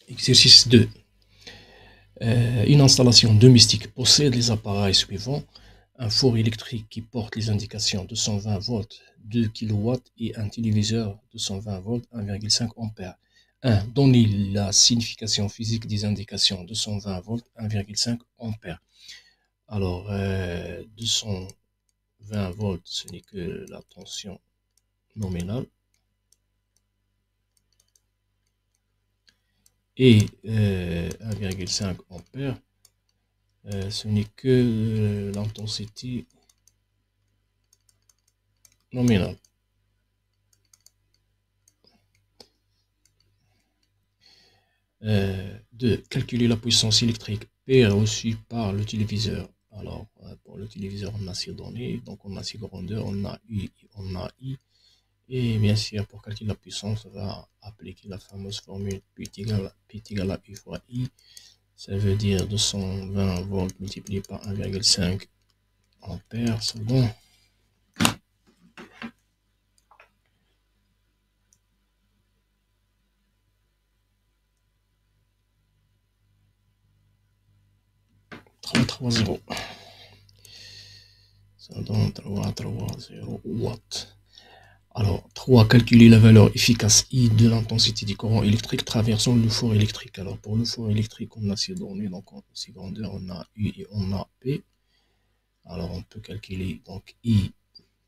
Exercice 2. Une installation domestique possède les appareils suivants: un four électrique qui porte les indications de 120 volts, 2 kW et un téléviseur de 120 volts, 1,5 ampères. 1. Donnez la signification physique des indications de 120 volts, 1,5 ampères. Alors, 220 volts, ce n'est que la tension nominale. Et 1,5 ampères, ce n'est que l'intensité nominale. De calculer la puissance électrique P reçue par le téléviseur. Alors, pour le téléviseur, on a ces données, donc on a ces grandeurs, on a U, on a I. Et bien sûr, pour calculer la puissance, on va appliquer la fameuse formule P est égal à U fois I. Ça veut dire 220 volts multiplié par 1,5 ampères, c'est bon. Ça donne 330 watts. Alors, 3. Calculer la valeur efficace I de l'intensité du courant électrique traversant le four électrique. Alors, pour le four électrique, on a ces données, donc ces grandeurs, on a U et on a P. Alors, on peut calculer donc I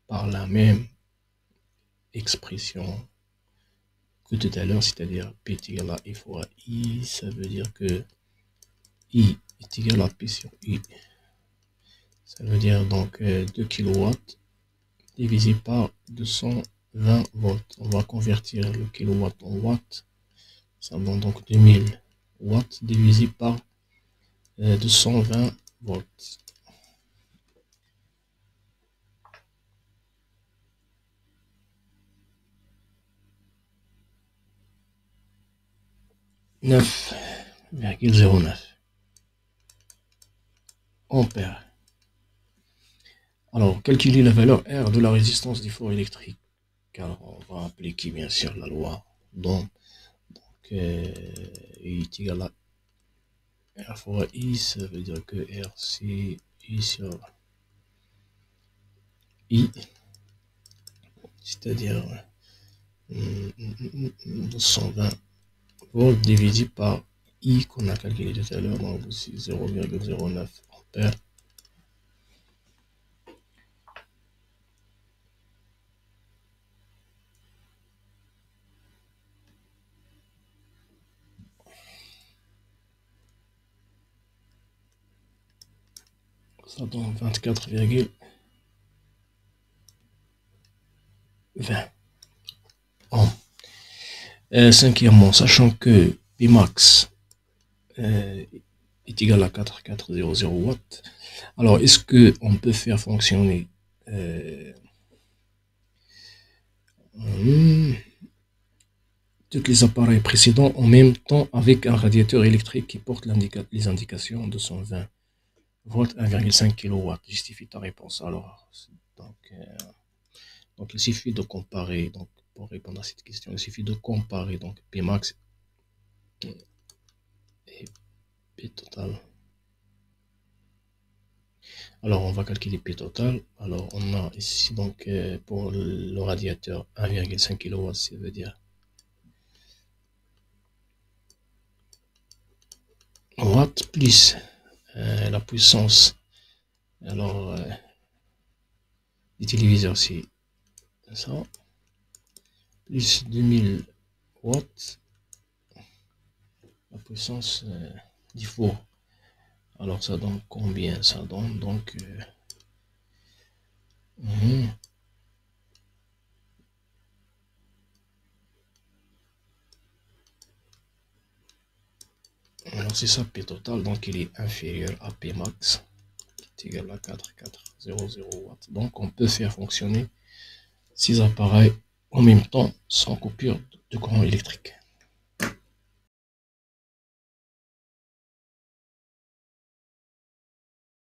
par la même expression que tout à l'heure, c'est-à-dire P est égal à I fois I. Ça veut dire que I est égal à P sur U. Ça veut dire donc 2 kW divisé par 220 volts. On va convertir le kilowatt en watts. Ça donne donc 2000 watts divisé par 220 volts. « 9,09 ampères. » Alors, calculer la valeur R de la résistance du four électrique. Alors, on va appliquer bien sûr la loi d'Ohm. Donc, I est égal à R fois I, ça veut dire que R c'est I sur I, c'est-à-dire 220 volts divisé par I qu'on a calculé tout à l'heure, donc c'est 0,09 ampères. Ça donne 24,20 ohms. Cinquièmement, sachant que Pmax est égal à 4400 watts, alors est-ce qu'on peut faire fonctionner tous les appareils précédents en même temps avec un radiateur électrique qui porte les indications de 120 volts, 1,5 kW? Justifie ta réponse. Alors, donc il suffit de comparer, donc pour répondre à cette question, il suffit de comparer donc Pmax et P total. Alors on va calculer P total. Alors on a ici donc pour le radiateur 1,5 kW, ça veut dire watts plus la puissance. Alors les téléviseurs c'est ça, plus 2000 watts la puissance du four. Alors ça donne combien? Ça donne donc alors c'est ça P total, donc il est inférieur à Pmax qui est égal à 4400 watts. Donc on peut faire fonctionner ces appareils en même temps sans coupure de courant électrique.